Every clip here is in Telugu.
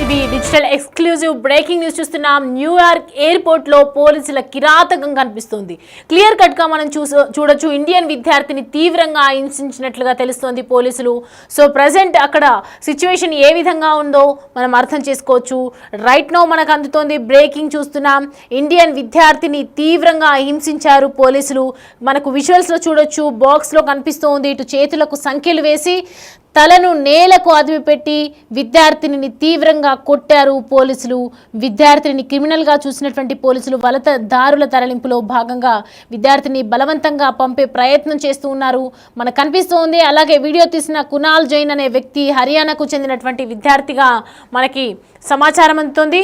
ఇది డిజిటల్ ఎక్స్క్లూజివ్ బ్రేకింగ్ న్యూస్ చూస్తున్నాం. న్యూయార్క్ ఎయిర్పోర్ట్ లో పోలీసుల కిరాతకం కనిపిస్తుంది. క్లియర్ కట్ గా మనం చూడొచ్చు. ఇండియన్ విద్యార్థిని తీవ్రంగా హింసించినట్లుగా తెలుస్తోంది పోలీసులు. సో ప్రెసెంట్ అక్కడ సిచ్యువేషన్ ఏ విధంగా ఉందో మనం అర్థం చేసుకోవచ్చు. రైట్ నౌ మనకు అందుతోంది బ్రేకింగ్ చూస్తున్నాం. ఇండియన్ విద్యార్థిని తీవ్రంగా హింసించారు పోలీసులు. మనకు విజువల్స్ లో చూడొచ్చు. బాక్స్ లో కనిపిస్తోంది. ఇటు చేతులకు సంఖ్యలు వేసి తలను నేలకు అదిమిపెట్టి విద్యార్థిని తీవ్రంగా కొట్టారు పోలీసులు. విద్యార్థిని క్రిమినల్గా చూసినటువంటి పోలీసులు దారుల తరలింపులో భాగంగా విద్యార్థిని బలవంతంగా పంపే ప్రయత్నం చేస్తూ ఉన్నారు మనకు కనిపిస్తోంది. అలాగే వీడియో తీసిన కునాల్ జైన్ అనే వ్యక్తి హర్యానాకు చెందినటువంటి విద్యార్థిగా మనకి సమాచారం అందుతోంది.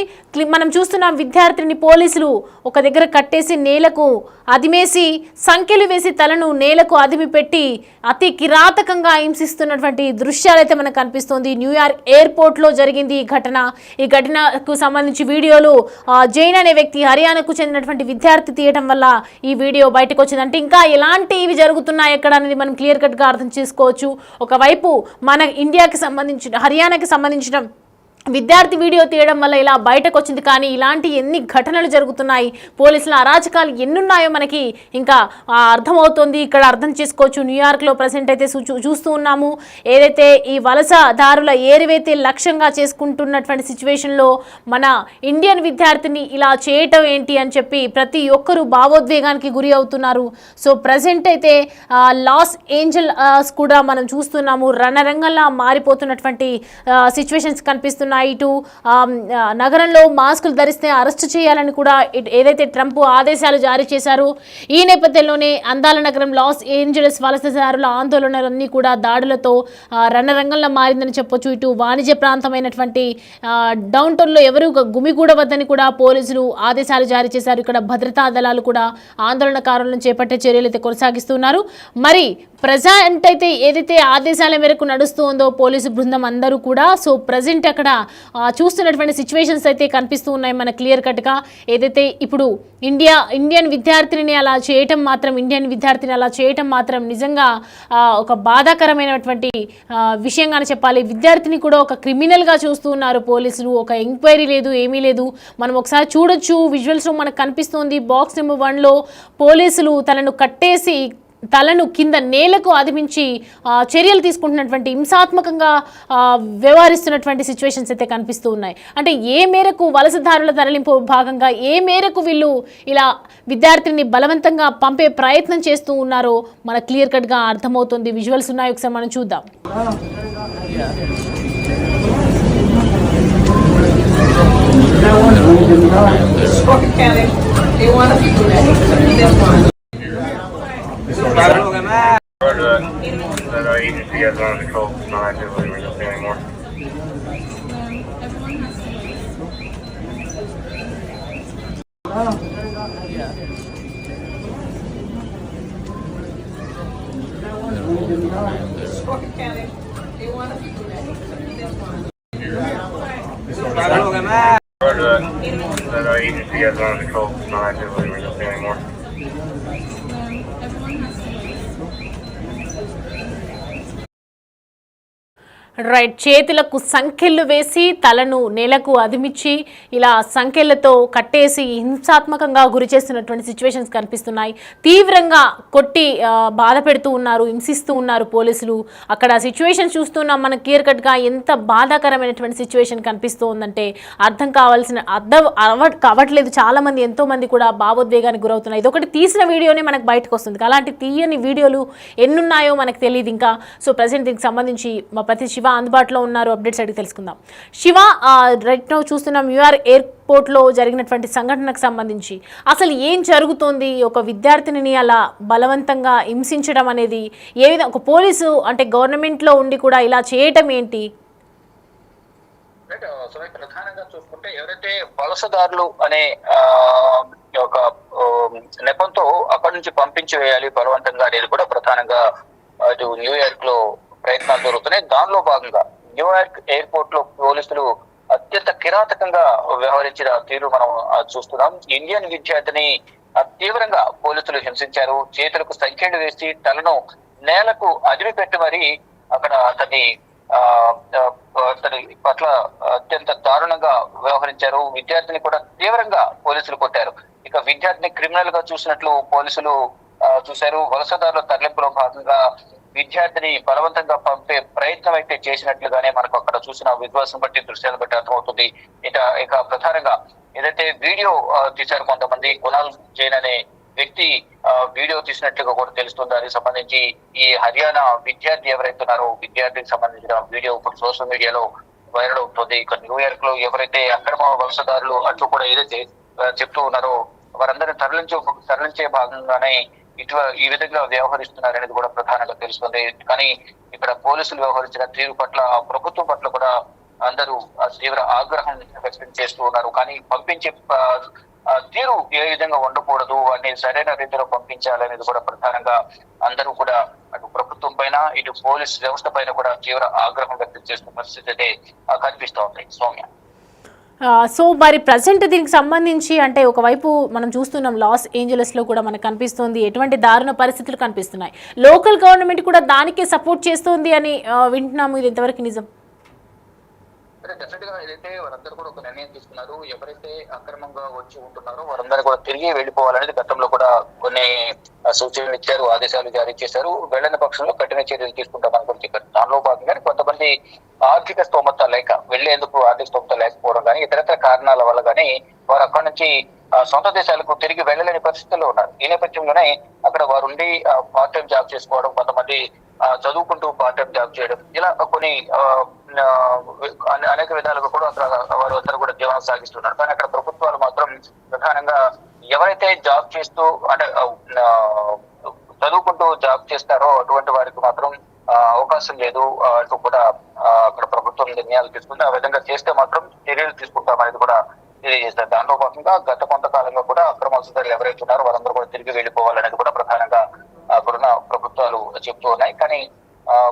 మనం చూస్తున్నాం విద్యార్థిని పోలీసులు ఒక దగ్గర కట్టేసి నేలకు అదిమేసి సంఖ్యలు వేసి తలను నేలకు అదిమి పెట్టి అతి కిరాతకంగా హింసిస్తున్నటువంటి దృశ్యాలైతే మనకు కనిపిస్తోంది. న్యూయార్క్ ఎయిర్పోర్ట్లో జరిగింది ఈ ఘటన. ఈ ఘటనకు సంబంధించి వీడియోలు జైన్ అనే వ్యక్తి హర్యానాకు చెందినటువంటి విద్యార్థి తీయడం వల్ల ఈ వీడియో బయటకు వచ్చింది. అంటే ఇంకా ఎలాంటి ఇవి జరుగుతున్నాయి ఎక్కడ అనేది మనం క్లియర్ కట్గా అర్థం చేసుకోవచ్చు. ఒకవైపు మన ఇండియాకి సంబంధించిన హర్యానాకి సంబంధించిన విద్యార్థి వీడియో తీయడం వల్ల ఇలా బయటకు వచ్చింది. కానీ ఇలాంటి ఎన్ని ఘటనలు జరుగుతున్నాయి, పోలీసుల అరాచకాలు ఎన్నున్నాయో మనకి ఇంకా అర్థమవుతోంది. ఇక్కడ అర్థం చేసుకోవచ్చు. న్యూయార్క్లో ప్రజెంట్ అయితే చూస్తూ ఉన్నాము. ఏదైతే ఈ వలసదారుల ఏరివైతే లక్ష్యంగా చేసుకుంటున్నటువంటి సిచ్యువేషన్లో మన ఇండియన్ విద్యార్థిని ఇలా చేయటం ఏంటి అని చెప్పి ప్రతి ఒక్కరూ భావోద్వేగానికి గురి అవుతున్నారు. సో ప్రజెంట్ అయితే లాస్ ఏంజల్స్ కూడా మనం చూస్తున్నాము. రణరంగంలా మారిపోతున్నటువంటి సిచ్యువేషన్స్ కనిపిస్తున్నాయి. ఇటు నగరంలో మాస్కులు ధరిస్తే అరెస్టు చేయాలని కూడా ఏదైతే ట్రంప్ ఆదేశాలు జారీ చేశారో ఈ నేపథ్యంలోనే అందాల నగరం లాస్ ఏంజలస్ వలసదారుల ఆందోళనలన్నీ కూడా దాడులతో రణరంగంలో మారిందని చెప్పొచ్చు. ఇటు వాణిజ్య ప్రాంతమైనటువంటి డౌన్ టౌన్లో ఎవరు గుమిగూడవద్దని కూడా పోలీసులు ఆదేశాలు జారీ చేశారు. ఇక్కడ భద్రతా దళాలు కూడా ఆందోళనకారులను చేపట్టే చర్యలు అయితే కొనసాగిస్తున్నారు. మరి ప్రజెంట్ అయితే ఏదైతే ఆదేశాల మేరకు నడుస్తుందో పోలీసు బృందం అందరూ కూడా సో ప్రజెంట్ అక్కడ చూస్తున్నటువంటి సిచ్యువేషన్స్ అయితే కనిపిస్తూ ఉన్నాయి మన క్లియర్ కట్గా. ఏదైతే ఇప్పుడు ఇండియన్ విద్యార్థిని అలా చేయటం మాత్రం నిజంగా ఒక బాధాకరమైనటువంటి విషయంగానే చెప్పాలి. విద్యార్థిని కూడా ఒక క్రిమినల్గా చూస్తూ ఉన్నారు పోలీసులు. ఒక ఎంక్వైరీ లేదు, ఏమీ లేదు. మనం ఒకసారి చూడొచ్చు విజువల్స్లో మనకు కనిపిస్తుంది. బాక్స్ నెంబర్ 1లో పోలీసులు తనను కట్టేసి తలను కింద నేలకు అదిమించి చర్యలు తీసుకుంటున్నటువంటి హింసాత్మకంగా వ్యవహరిస్తున్నటువంటి సిచ్యువేషన్స్ అయితే కనిపిస్తూ ఉన్నాయి. అంటే ఏ మేరకు వలసదారుల తరలింపు భాగంగా ఏ మేరకు వీళ్ళు ఇలా విద్యార్థిని బలవంతంగా పంపే ప్రయత్నం చేస్తూ ఉన్నారో మన క్లియర్ కట్గా అర్థమవుతుంది. విజువల్స్ ఉన్నాయి, ఒకసారి మనం చూద్దాం. That our agency has it under control. It's not actively resisting anymore. That our agency has it under control. It's not actively resisting anymore. Right, చేతులకు సంఖ్యలు వేసి తలను నేలకు అదిమిచ్చి ఇలా సంఖ్యలతో కట్టేసి హింసాత్మకంగా గురి చేస్తున్నటువంటి సిచ్యువేషన్స్ కనిపిస్తున్నాయి. తీవ్రంగా కొట్టి బాధ పెడుతూ ఉన్నారు, హింసిస్తూ ఉన్నారు పోలీసులు. అక్కడ సిచ్యువేషన్ చూస్తున్నాం మనం క్లియర్ కట్గా. ఎంత బాధాకరమైనటువంటి సిచ్యువేషన్ కనిపిస్తూ ఉందంటే అర్థం కావట్లేదు. చాలామంది ఎంతోమంది కూడా భావోద్వేగానికి గురవుతున్నారు. ఇదొకటి తీసిన వీడియోనే మనకు బయటకు వస్తుంది. అలాంటి తీయని వీడియోలు ఎన్నున్నాయో మనకు తెలియదు ఇంకా. సో ప్రజెంట్ దీనికి సంబంధించి మా ప్రతి శివ అందుబాటులో ఉన్నారు. అప్డేట్స్ అడిగి తెలుసుకుందాం. శివ, రైట్ నౌ చూస్తున్నాం న్యూయార్క్ ఎయిర్పోర్ట్లో జరిగినటువంటి సంఘటనకు సంబంధించి అసలు ఏం జరుగుతోంది? ఒక విద్యార్థిని అలా బలవంతంగా హింసించడం అనేది ఏ విధంగా ఒక పోలీసు అంటే గవర్నమెంట్లో ఉండి కూడా ఇలా చేయటం ఏంటి? ప్రధానంగా చూసుకుంటే ఎవరైతే వలసదారులు అనే ఒక నెపంతో అక్కడి నుంచి పంపించి వేయాలి బలవంతంగా అనేది కూడా ప్రధానంగా అటు న్యూయార్క్ లో ప్రయత్నాలు జరుగుతున్నాయి. దానిలో భాగంగా న్యూయార్క్ ఎయిర్పోర్ట్ లో పోలీసులు అత్యంత కిరాతకంగా వ్యవహరించిన తీరు మనం చూస్తున్నాం. ఇండియన్ విద్యార్థిని తీవ్రంగా పోలీసులు హింసించారు. చేతులకు సంఖ్యలు వేసి తలను నేలకు అదిమి పెట్టి మరి అక్కడ అతన్ని ఆ, ఆ, అతని పట్ల అత్యంత దారుణంగా వ్యవహరించారు. విద్యార్థిని కూడా తీవ్రంగా పోలీసులు కొట్టారు. ఇక విద్యార్థిని క్రిమినల్ గా చూసినట్లు పోలీసులు చూశారు. వలసదారుల తరలింపులో భాగంగా విద్యార్థిని బలవంతంగా పంపే ప్రయత్నం అయితే చేసినట్లుగానే మనకు అక్కడ చూసిన విధ్వంసం బట్టి దృశ్యాలు బట్టి అర్థమవుతుంది. ఇక ప్రధానంగా ఏదైతే వీడియో తీశారు కొంతమంది, కునాల్ జైన్ అనే వ్యక్తి వీడియో తీసినట్లుగా కూడా తెలుస్తుంది. దానికి సంబంధించి ఈ హర్యానా విద్యార్థి ఎవరైతే ఉన్నారో విద్యార్థికి సంబంధించిన వీడియో ఇప్పుడు సోషల్ మీడియాలో వైరల్ అవుతుంది. ఇక న్యూయార్క్ లో ఎవరైతే అక్రమ వలసదారులు అట్లు కూడా ఏదైతే చెప్తూ ఉన్నారో వారందరినీ తరలించే భాగంగానే ఈ విధంగా వ్యవహరిస్తున్నారు అనేది కూడా ప్రధానంగా తెలుస్తుంది. కానీ ఇక్కడ పోలీసులు వ్యవహరించిన తీరు పట్ల ప్రభుత్వం పట్ల కూడా అందరూ తీవ్ర ఆగ్రహం వ్యక్తం చేస్తూ ఉన్నారు. కానీ పంపించే తీరు ఏ విధంగా ఉండకూడదు, వాటిని సరైన రీతిలో పంపించాలనేది కూడా ప్రధానంగా అందరూ కూడా అటు ప్రభుత్వం పైన ఇటు పోలీస్ వ్యవస్థ పైన కూడా తీవ్ర ఆగ్రహం వ్యక్తం చేస్తున్న పరిస్థితి అయితే కనిపిస్తూ ఉంది. సౌమ్య, సో మరి ప్రజెంట్ దీనికి సంబంధించి అంటే ఒకవైపు మనం చూస్తున్నాం లాస్ ఏంజలస్లో కూడా మనకు కనిపిస్తుంది ఎటువంటి దారుణ పరిస్థితులు కనిపిస్తున్నాయి. లోకల్ గవర్నమెంట్ కూడా దానికే సపోర్ట్ చేస్తుంది అని వింటున్నాము. ఇది ఎంతవరకు నిజం? డెఫినెట్ గా ఏదైతే వారందరూ కూడా ఒక నిర్ణయం తీసుకున్నారు. ఎవరైతే అక్రమంగా వచ్చి ఉంటున్నారో వారందరూ కూడా తిరిగి వెళ్ళిపోవాలనేది గతంలో కూడా కొన్ని సూచనలు ఇచ్చారు, ఆదేశాలు జారీ చేశారు. వెళ్ళని పక్షంలో కఠిన చర్యలు తీసుకుంటామని కూడా చెప్పారు. దానిలో భాగంగా కొంతమంది ఆర్థిక స్తోమత లేక వెళ్లేందుకు ఆర్థిక స్తోమత లేకపోవడం కానీ ఇతరత్ర కారణాల వల్ల కానీ వారు అక్కడి నుంచి సొంత దేశాలకు తిరిగి వెళ్ళలేని పరిస్థితుల్లో ఉన్నారు. ఈ నేపథ్యంలోనే అక్కడ వారు ఉండి పార్ట్ టైం జాబ్ చేసుకోవడం, కొంతమంది చదువుకుంటూ పార్ట్ టైం జాబ్ చేయడం, ఇలా కొన్ని అనేక విధాలుగా కూడా అక్కడ వారు అందరూ కూడా జీవనం సాగిస్తున్నారు. కానీ అక్కడ ప్రభుత్వాలు మాత్రం ప్రధానంగా ఎవరైతే జాబ్ చేస్తూ అంటే చదువుకుంటూ జాబ్ చేస్తారో అటువంటి వారికి మాత్రం అవకాశం లేదు అంటూ కూడా అక్కడ ప్రభుత్వం నిర్ణయాలు తీసుకుంటే ఆ విధంగా చేస్తే మాత్రం చర్యలు తీసుకుంటామనేది కూడా తెలియజేస్తారు. దాంట్లో భాగంగా గత కొంతకాలంగా కూడా అక్రమ వలసదారులు ఎవరైతే ఉన్నారో వారందరూ కూడా తిరిగి వెళ్ళిపోవాలనేది కూడా ప్రధానంగా అక్కడున్న ప్రభుత్వాలు చెప్తూ ఉన్నాయి. కానీ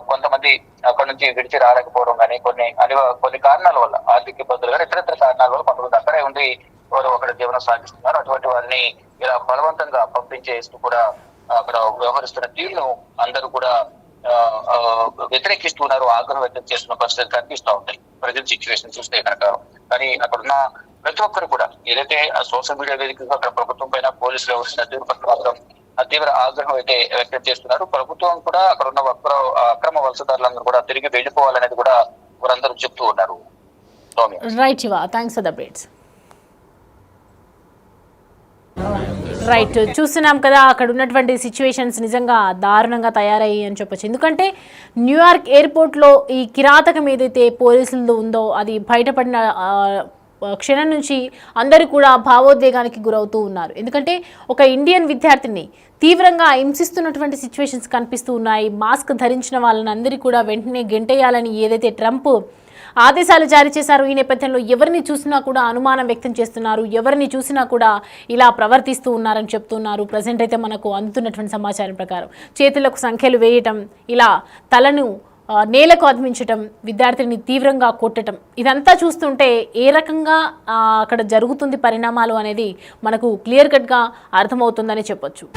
కొంతమంది అక్కడ నుంచి విడిచి రాలేకపోవడం కానీ కొన్ని కారణాల వల్ల ఆర్థిక ఇబ్బందులు కానీ ఇతరత్ర కారణాల వల్ల కొంతమంది అక్కడే ఉండి వారు అక్కడ జీవనం సాగిస్తున్నారు. అటువంటి వారిని ఇలా బలవంతంగా పంపించేస్తూ కూడా అక్కడ వ్యవహరిస్తున్న తీరును అందరూ కూడా వ్యతిరేకిస్తున్నారు, ఆగ్రహం వ్యక్తం చేస్తున్న పరిస్థితి కనిపిస్తూ ఉంటాయి ప్రజెంట్ సిచ్యువేషన్ చూస్తే కనుక. కానీ అక్కడున్న ప్రతి ఒక్కరు కూడా ఏదైతే సోషల్ మీడియా వేదికగా అక్కడ ప్రభుత్వం పైన పోలీసులు వ్యవహరిస్తున్న తీరు పట్ల మాత్రం తీవ్ర ఆగ్రహం అయితే వ్యక్తం చేస్తున్నారు. ప్రభుత్వం కూడా అక్కడ ఉన్న అక్రమ వలసదారులందరూ కూడా తిరిగి వెళ్ళిపోవాలనేది కూడా వారందరూ చెప్తూ ఉన్నారు. Right Shiva, thanks for the updates. Right, చూస్తున్నాం కదా అక్కడ ఉన్నటువంటి సిచ్యువేషన్స్ నిజంగా దారుణంగా తయారయ్యాయి అని చెప్పొచ్చు. ఎందుకంటే న్యూయార్క్ ఎయిర్పోర్ట్లో ఈ కిరాతకం ఏదైతే పోలీసులతో ఉందో అది బయటపడిన క్షణం నుంచి అందరూ కూడా భావోద్వేగానికి గురవుతూ ఉన్నారు. ఎందుకంటే ఒక ఇండియన్ విద్యార్థిని తీవ్రంగా హింసిస్తున్నటువంటి సిచ్యువేషన్స్ కనిపిస్తూ ఉన్నాయి. మాస్క్ ధరించిన వాళ్ళని అందరినీ కూడా వెంటనే గెంటేయాలని ఏదైతే ట్రంప్ ఆదేశాలు జారీ చేశారు, ఈ నేపథ్యంలో ఎవరిని చూసినా కూడా అనుమానం వ్యక్తం చేస్తున్నారు, ఎవరిని చూసినా కూడా ఇలా ప్రవర్తిస్తూ ఉన్నారని చెప్తున్నారు. ప్రజెంట్ అయితే మనకు అందుతున్నటువంటి సమాచారం ప్రకారం చేతులకు సంఖ్యలు వేయటం, ఇలా తలను నేలకు అదిమించటం, విద్యార్థిని తీవ్రంగా కొట్టడం, ఇదంతా చూస్తుంటే ఏ రకంగా అక్కడ జరుగుతుంది పరిణామాలు అనేది మనకు క్లియర్ కట్గా అర్థమవుతుందని చెప్పొచ్చు.